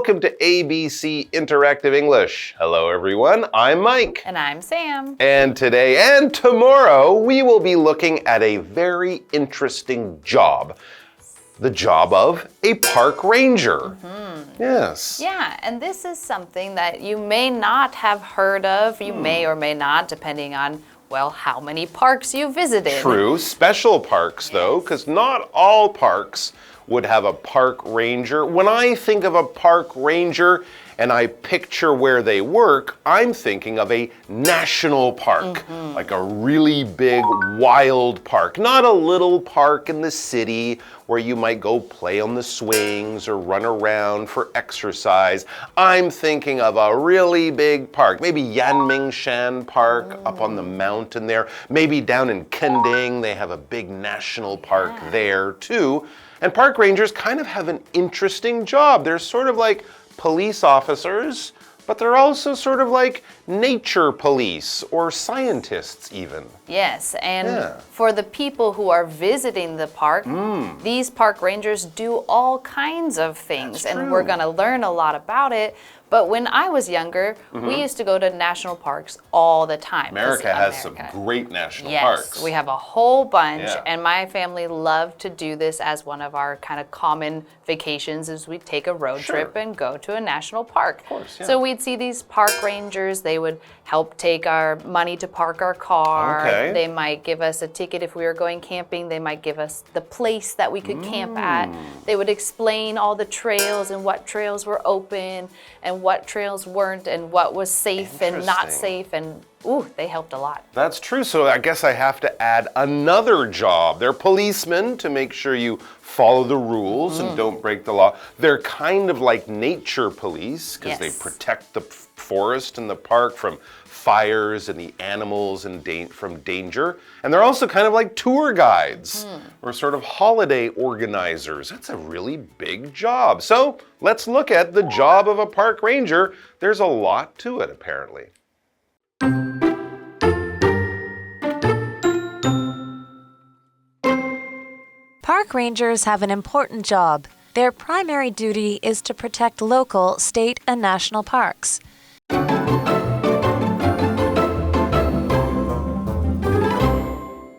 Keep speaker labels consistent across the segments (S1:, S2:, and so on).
S1: welcome to ABC Interactive English. Hello everyone, I'm Mike.
S2: And I'm Sam.
S1: And today and tomorrow we will be looking at a very interesting job. The job of a park ranger. Yes.
S2: Yeah, and this is something that you may not have heard of. You may or may not, depending on, well, how many parks you visited.
S1: True. Special parks, though, because not all parks would have a park ranger. When I think of a park ranger and I picture where they work, I'm thinking of a national park, like a really big, wild park. Not a little park in the city where you might go play on the swings or run around for exercise. I'm thinking of a really big park, maybe Yanmingshan Park up on the mountain there. Maybe down in Kending, they have a big national park there too. And park rangers kind of have an interesting job. They're sort of like police officers, but they're also sort of like nature police or scientists even.
S2: Yes, and for the people who are visiting the park, these park rangers do all kinds of things, and we're going to learn a lot about it. But when I was younger, we used to go to national parks all the time.
S1: America has some great national parks.
S2: Yes, we have a whole bunch, and my family loved to do this as one of our kind of common vacations is we'd take a road trip and go to a national park.
S1: Of course,
S2: So we'd see these park rangers. They would help take our money to park our car.
S1: Okay.
S2: They might give us a ticket if we were going camping. They might give us the place that we could camp at. They would explain all the trails and what trails were open and what trails weren't and what was safe and not safe, and they helped a lot.
S1: That's true. So I guess I have to add another job. They're policemen to make sure you follow the rules and don't break the law. They're kind of like nature police because they protect the forest and the park from fires and the animals and from danger. And they're also kind of like tour guides or sort of holiday organizers. That's a really big job. So let's look at the job of a park ranger. There's a lot to it, apparently.
S3: Park rangers have an important job. Their primary duty is to protect local, state, and national parks.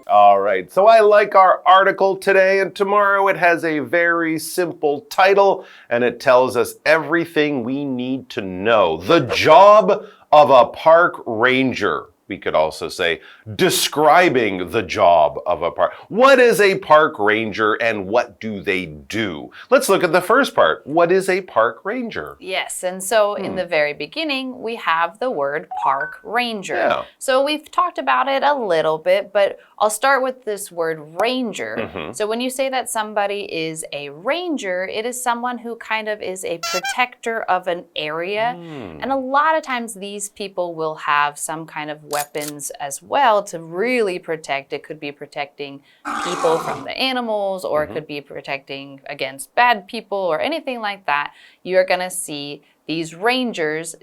S1: All right, so I like our article today, and tomorrow it has a very simple title, and it tells us everything we need to know. The job of a park ranger. We could also say describing the job of a park. What is a park ranger and what do they do? Let's look at the first part. What is a park ranger?
S2: Yes, and so in the very beginning, we have the word park ranger.
S1: Yeah.
S2: So we've talked about it a little bit, but I'll start with this word ranger. So when you say that somebody is a ranger, it is someone who kind of is a protector of an area. And a lot of times these people will have some kind of weapons as well to really protect. It could be protecting people from the animals, or it could be protecting against bad people or anything like that. You're going to see these rangers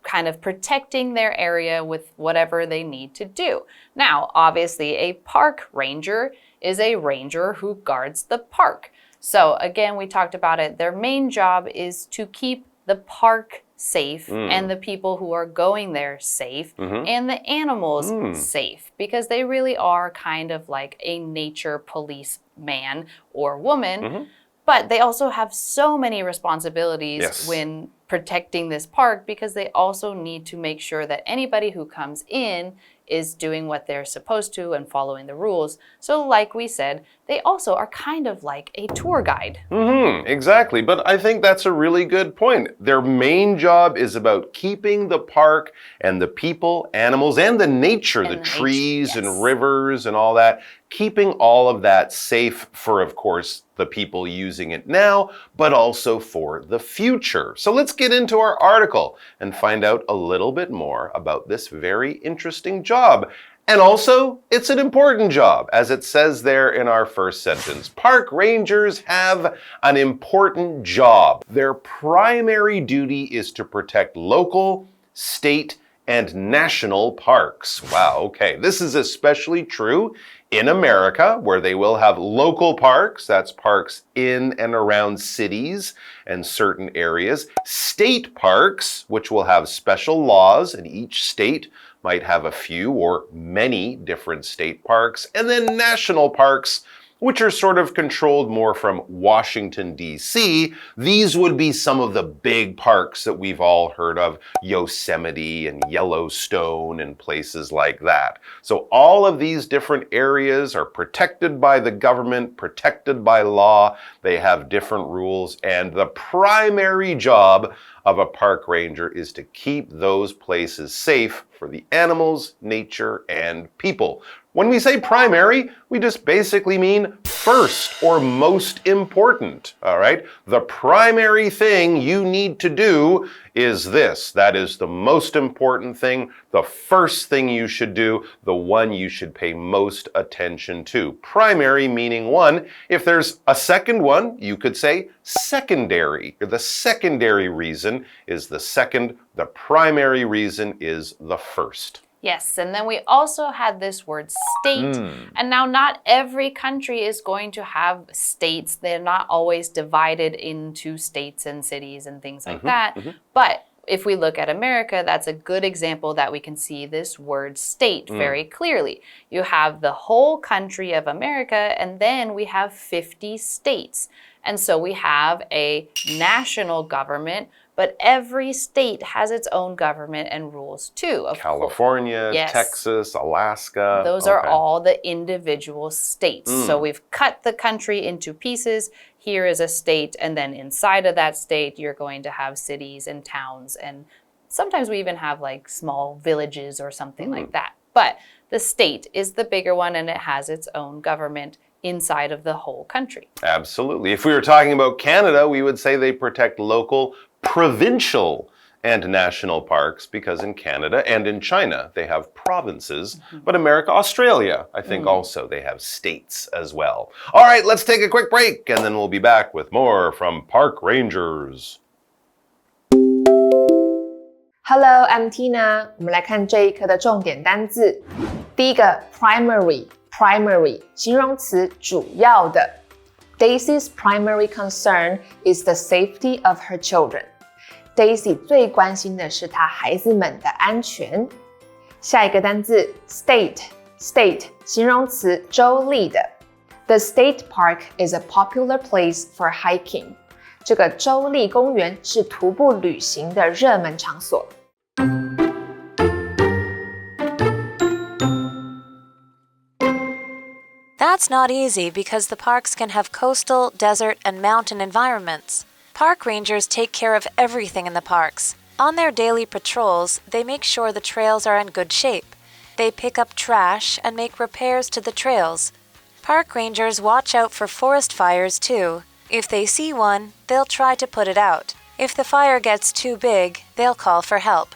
S2: kind of protecting their area with whatever they need to do. Now, obviously, a park ranger is a ranger who guards the park. So again, we talked about it. Their main job is to keep the park safe and the people who are going there safe and the animals safe, because they really are kind of like a nature policeman or woman. But they also have so many responsibilities when protecting this park, because they also need to make sure that anybody who comes in is doing what they're supposed to and following the rules. So like we said, they also are kind of like a tour guide.
S1: Exactly, but I think that's a really good point. Their main job is about keeping the park and the people, animals, and the nature, the trees and rivers and all that, keeping all of that safe for, of course, the people using it now, but also for the future. So let's get into our article and find out a little bit more about this very interesting job. And also, it's an important job, as it says there in our first sentence. Park rangers have an important job. Their primary duty is to protect local, state, and national parks. Wow, okay. This is especially true in America, where they will have local parks, that's parks in and around cities and certain areas. State parks, which will have special laws, and each state might have a few or many different state parks. And then national parks, which are sort of controlled more from Washington, D.C. These would be some of the big parks that we've all heard of, Yosemite and Yellowstone and places like that. So all of these different areas are protected by the government, protected by law. They have different rules, and the primary job of a park ranger is to keep those places safe for the animals, nature, and people. When we say primary, we just basically mean first or most important, all right? The primary thing you need to do is this. That is the most important thing, the first thing you should do, the one you should pay most attention to. Primary meaning one. If there's a second one, you could say secondary. The secondary reason is the second, the primary reason is the first.
S2: Yes, and then we also had this word state. And now not every country is going to have states. They're not always divided into states and cities and things like that. But if we look at America, that's a good example that we can see this word state very clearly. You have the whole country of America, and then we have 50 states. And so we have a national government, but every state has its own government and rules too.
S1: California, yes. Texas, Alaska.
S2: Those are all the individual states. So we've cut the country into pieces. Here is a state, and then inside of that state, you're going to have cities and towns, and sometimes we even have like small villages or something like that. But the state is the bigger one, and it has its own government inside of the whole country.
S1: Absolutely. If we were talking about Canada, we would say they protect local, provincial, and national parks, because in Canada and in China they have provinces, but America, Australia, I think also they have states as well. All right, let's take a quick break, and then we'll be back with more from Park Rangers.
S4: Hello, I'm Tina. 我们来看这一课的重点单字。第一个 primary 形容词主要的。Daisy's primary concern is the safety of her children. Daisy 最关心的是她孩子们的安全。下一个单字 state 形容词州立的。The state park is a popular place for hiking. 这个州立公园是徒步旅行的热门场所。
S3: That's not easy because the parks can have coastal, desert, and mountain environments. Park rangers take care of everything in the parks. On their daily patrols, they make sure the trails are in good shape. They pick up trash and make repairs to the trails. Park rangers watch out for forest fires too. If they see one, they'll try to put it out. If the fire gets too big, they'll call for help.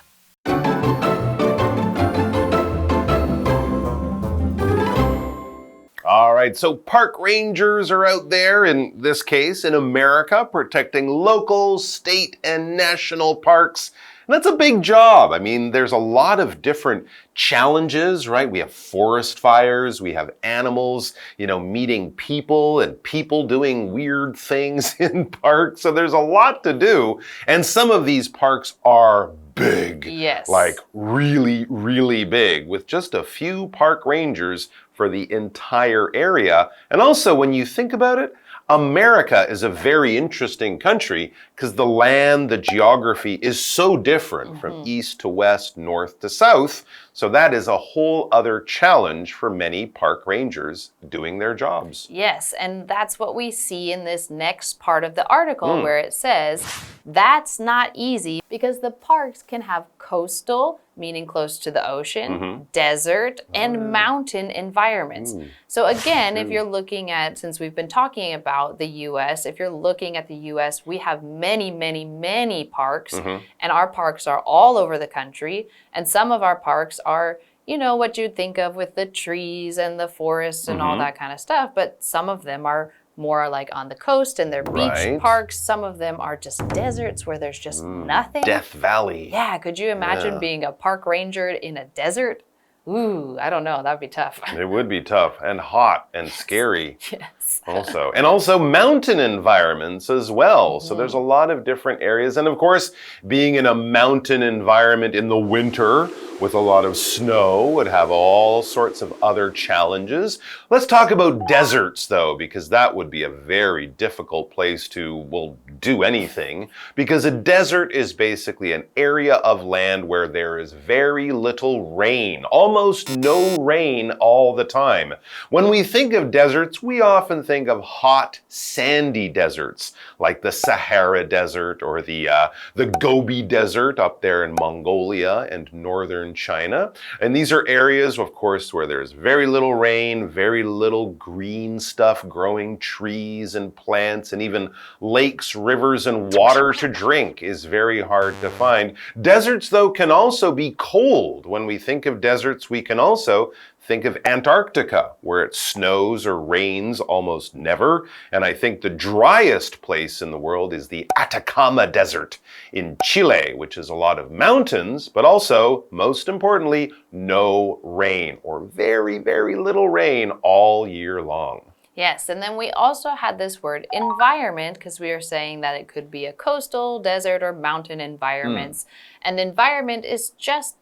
S1: All right, so park rangers are out there, in this case, in America, protecting local, state, and national parks. And that's a big job. I mean, there's a lot of different challenges, right? We have forest fires, we have animals, meeting people, and people doing weird things in parks. So there's a lot to do. And some of these parks are big.
S2: Yes.
S1: Like really, really big, with just a few park rangers for the entire area. And also, when you think about it, America is a very interesting country because the land, the geography is so different from east to west, north to south. So that is a whole other challenge for many park rangers doing their jobs.
S2: Yes, and that's what we see in this next part of the article where it says, that's not easy because the parks can have coastal, meaning close to the ocean, desert, and mountain environments. So again, if you're looking at, since we've been talking about the US, if you're looking at the US, we have many, many, many parks, and our parks are all over the country, and some of our parks are, what you'd think of with the trees and the forests and all that kind of stuff, but some of them are more like on the coast and they're beach parks. Some of them are just deserts where there's just nothing.
S1: Death Valley.
S2: Yeah, could you imagine being a park ranger in a desert? Ooh, I don't know. That would be tough.
S1: It would be tough and hot and scary.
S2: Yes.
S1: Also mountain environments as well. So there's a lot of different areas. And of course, being in a mountain environment in the winter with a lot of snow would have all sorts of other challenges. Let's talk about deserts though, because that would be a very difficult place to, well, do anything. Because a desert is basically an area of land where there is very little rain, almost no rain all the time. When we think of deserts, we often think of hot, sandy deserts, like the Sahara Desert or the Gobi Desert up there in Mongolia and northern China. And these are areas, of course, where there's very little rain, very little green stuff growing, trees and plants, and even lakes, rivers, and water to drink is very hard to find. Deserts, though, can also be cold. When we think of deserts, we can also think of Antarctica, where it snows or rains almost never. And I think the driest place in the world is the Atacama Desert in Chile, which is a lot of mountains, but also, most importantly, no rain or very, very little rain all year long.
S2: Yes, and then we also had this word environment because we were saying that it could be a coastal, desert, or mountain environments. And environment is just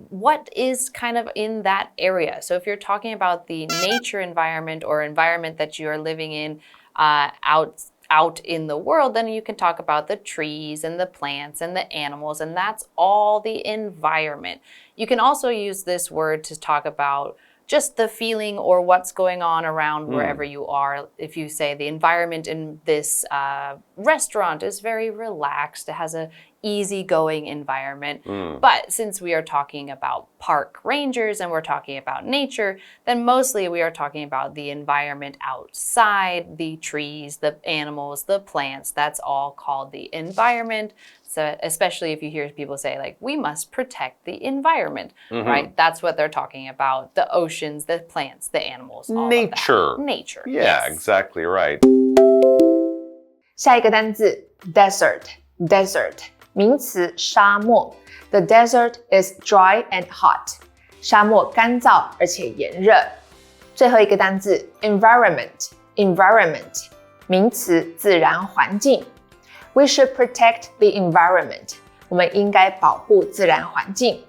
S2: what is kind of in that area. So if you're talking about the nature environment or environment that you are living in out in the world, then you can talk about the trees and the plants and the animals, and that's all the environment. You can also use this word to talk about just the feeling or what's going on around wherever you are. If you say the environment in this restaurant is very relaxed, it has a easygoing environment. But since we are talking about park rangers and we're talking about nature, then mostly we are talking about the environment outside, the trees, the animals, the plants. That's all called the environment. So especially if you hear people say like, we must protect the environment, right? That's what they're talking about. The oceans, the plants, the animals, all
S1: Nature.
S2: of that. Nature.
S1: Yeah,
S2: yes.
S1: exactly right.
S4: 下一个单字 desert 名词沙漠 The desert is dry and hot 沙漠干燥而且炎热。最后一个单字 environment 名词自然环境 We should protect the environment 我们应该保护自然环境。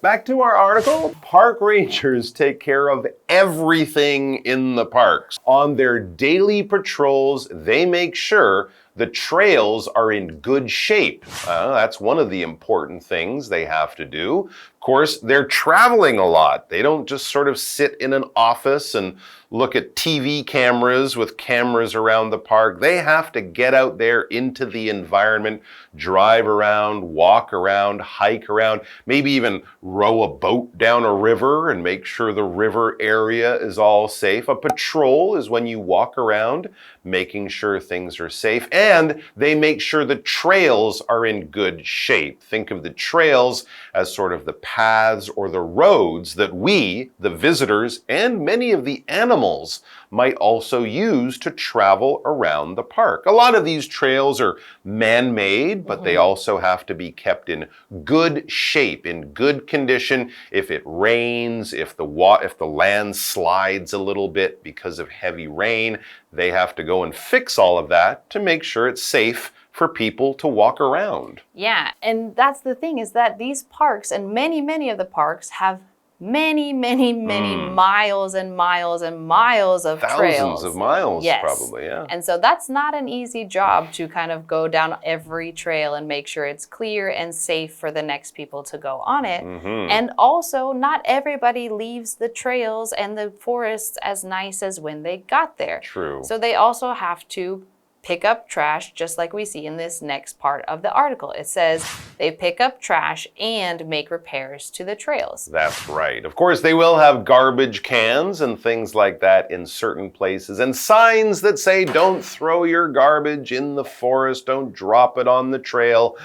S1: Back to our article, park rangers take care of everything in the parks. On their daily patrols, they make sure the trails are in good shape. That's one of the important things they have to do. Of course, they're traveling a lot. They don't just sort of sit in an office and look at TV cameras with cameras around the park. They have to get out there into the environment, drive around, walk around, hike around, maybe even row a boat down a river and make sure the river area is all safe. A patrol is when you walk around making sure things are safe, and they make sure the trails are in good shape. Think of the trails as sort of the paths or the roads that we, the visitors, and many of the animals might also use to travel around the park. A lot of these trails are man-made, but they also have to be kept in good shape, in good condition. If it rains, if the land slides a little bit because of heavy rain, they have to go and fix all of that to make sure it's safe for people to walk around.
S2: Yeah, and that's the thing is that these parks and many of the parks have many miles and miles and miles of trails.
S1: Thousands of miles,
S2: yes.
S1: Probably, yeah.
S2: And so that's not an easy job to kind of go down every trail and make sure it's clear and safe for the next people to go on it. And also, not everybody leaves the trails and the forests as nice as when they got there.
S1: True.
S2: So they also have to pick up trash, just like we see in this next part of the article. It says they pick up trash and make repairs to the trails.
S1: That's right. Of course, they will have garbage cans and things like that in certain places, and signs that say, don't throw your garbage in the forest, don't drop it on the trail.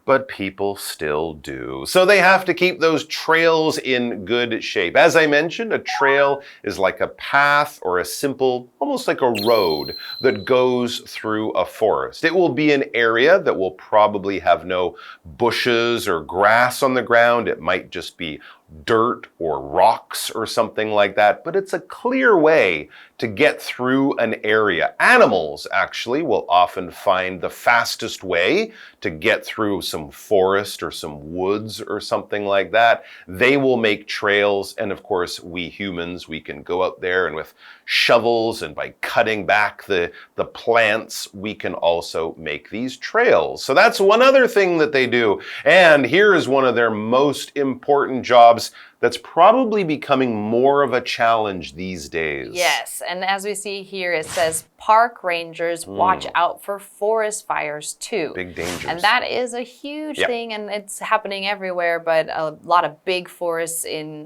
S1: but people still do. So they have to keep those trails in good shape. As I mentioned, a trail is like a path or a simple, almost like a road that goes through a forest. It will be an area that will probably have no bushes or grass on the ground. It might just be dirt or rocks or something like that, but it's a clear way to get through an area. Animals actually will often find the fastest way to get through some forest or some woods or something like that. They will make trails, and of course we humans, we can go out there and with shovels and by cutting back the plants, we can also make these trails. So that's one other thing that they do. And here is one of their most important jobs that's probably becoming more of a challenge these days.
S2: Yes, and as we see here, it says park rangers watch out for forest fires too.
S1: Big dangers.
S2: And that is a huge thing, and it's happening everywhere, but a lot of big forests in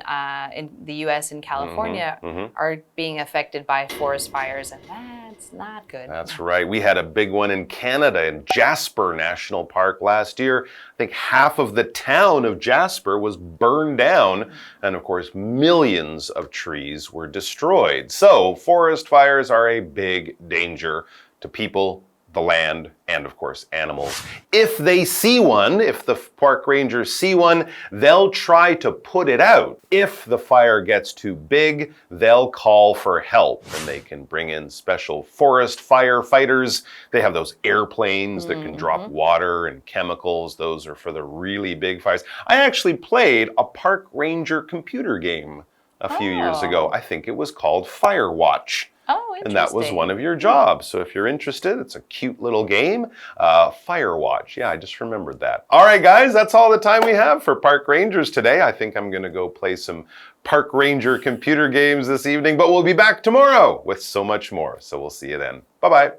S2: the US and California are being affected by forest fires, and that's not good.
S1: That's right. We had a big one in Canada in Jasper National Park last year. I think half of the town of Jasper was burned down, and of course millions of trees were destroyed. So forest fires are a big danger to people, the land, and of course animals. If they see one, if the park rangers see one, they'll try to put it out. If the fire gets too big, they'll call for help, and they can bring in special forest firefighters. They have those airplanes that can drop water and chemicals. Those are for the really big fires. I actually played a park ranger computer game a few years ago. I think it was called Firewatch.
S2: Oh, interesting.
S1: And that was one of your jobs. So if you're interested, it's a cute little game. Firewatch. Yeah, I just remembered that. All right, guys, that's all the time we have for Park Rangers today. I think I'm going to go play some Park Ranger computer games this evening, but we'll be back tomorrow with so much more. So we'll see you then. Bye-bye.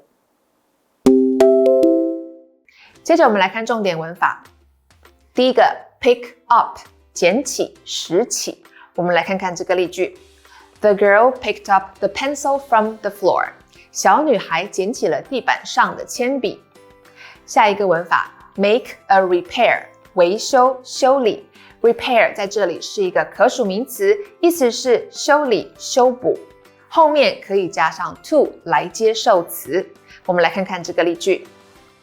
S4: 接着我们来看重点文法。第一个 pick up 捡起拾起，我们来看看这个例句。The girl picked up the pencil from the floor. 小女孩捡起了地板上的铅笔。下一个文法 make a repair 维修修理。repair 在这里是一个可数名词，意思是修理修补，后面可以加上 to 来接受词。我们来看看这个例句。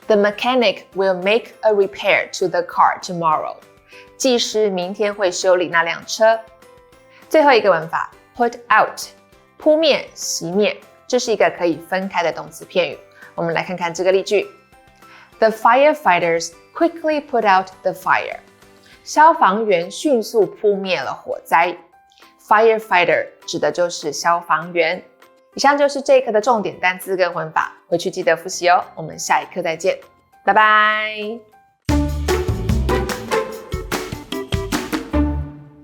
S4: The mechanic will make a repair to the car tomorrow. 技师明天会修理那辆车。最后一个文法 put out 扑灭熄灭，这是一个可以分开的动词片语。我们来看看这个例句。The firefighters quickly put out the fire. 消防员迅速扑灭了火灾。Firefighter 指的就是消防员。以上就是这一课的重点单词跟文法，回去记得复习哦。我们下一课再见，拜拜。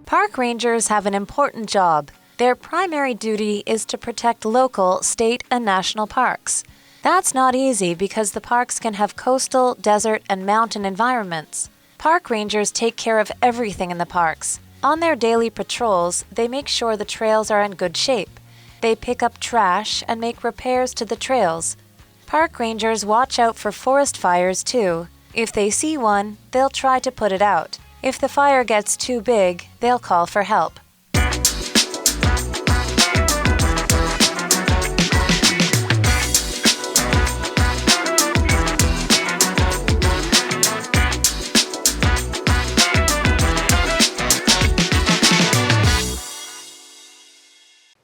S3: Park rangers have an important job. Their primary duty is to protect local, state, and national parks. That's not easy because the parks can have coastal, desert, and mountain environments. Park rangers take care of everything in the parks. On their daily patrols, they make sure the trails are in good shape. They pick up trash and make repairs to the trails. Park rangers watch out for forest fires too. If they see one, they'll try to put it out. If the fire gets too big, they'll call for help.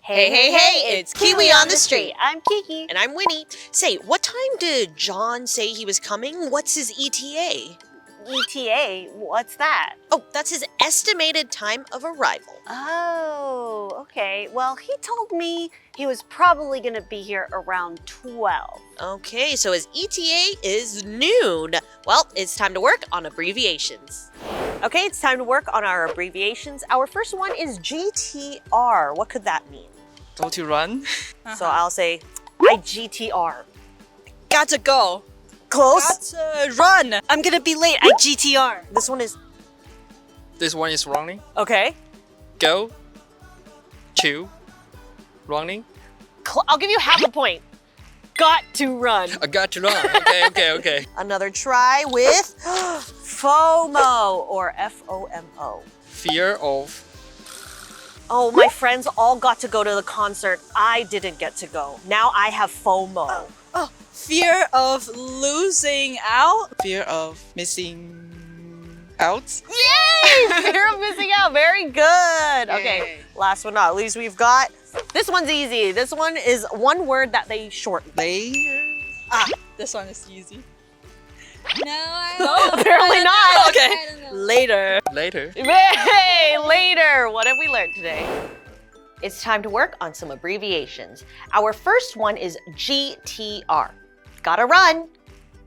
S5: Hey, hey, hey, it's KiWi on the street. I'm Kiki. And I'm Winnie. Say, what time did John say he was coming? What's his ETA?
S6: ETA? What's that?
S5: Oh, that's his estimated time of arrival.
S6: Oh, okay. Well, he told me he was probably going to be here around 12.
S5: Okay, so his ETA is noon. Well, it's time to work on abbreviations.
S6: Okay, it's time to work on our abbreviations. Our first one is GTR. What could that mean?
S7: Go to run.
S6: So I'll say, I GTR.
S5: Gotta go.
S6: Close.
S5: Gotta run.
S6: I'm going to be late. I GTR. This one is...
S7: This one is running.
S6: Okay.
S7: Go to running.
S6: I'll give you half a point. Got to run.
S7: I got to run. Okay.
S5: Another try with
S6: FOMO or FOMO.
S7: Fear of.
S6: Oh, my friends all got to go to the concert. I didn't get to go. Now I have FOMO.
S8: Oh, fear of losing out. Fear of missing out.
S6: Yay! Fear of missing out. Very good. Okay,
S8: Yay.
S6: last but not least, we've got, this one's easy. This one is one word that they shorten.
S8: Later. This one is easy.
S6: No, apparently not.
S8: Okay. Later.
S7: Later.
S6: Hey, later. What have we learned today? It's time to work on some abbreviations. Our first one is GTR. Gotta run.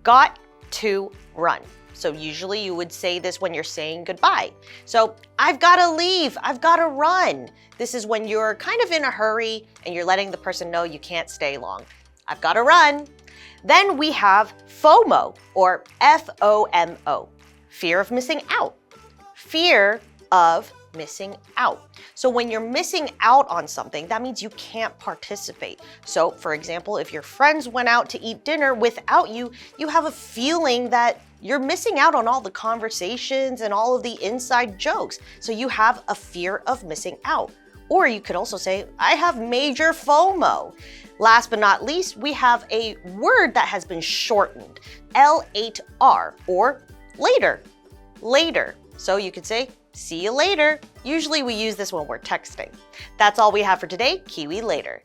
S6: Got to run. So usually you would say this when you're saying goodbye. So I've gotta leave. I've gotta run. This is when you're kind of in a hurry and you're letting the person know you can't stay long. I've gotta run. Then we have FOMO or FOMO, fear of missing out. Fear of missing out. So when you're missing out on something, that means you can't participate. So for example, if your friends went out to eat dinner without you, you have a feeling that you're missing out on all the conversations and all of the inside jokes. So you have a fear of missing out. Or you could also say, I have major FOMO. Last but not least, we have a word that has been shortened, L8R, or later, later. So you could say, see you later. Usually we use this when we're texting. That's all we have for today. Kiwi later.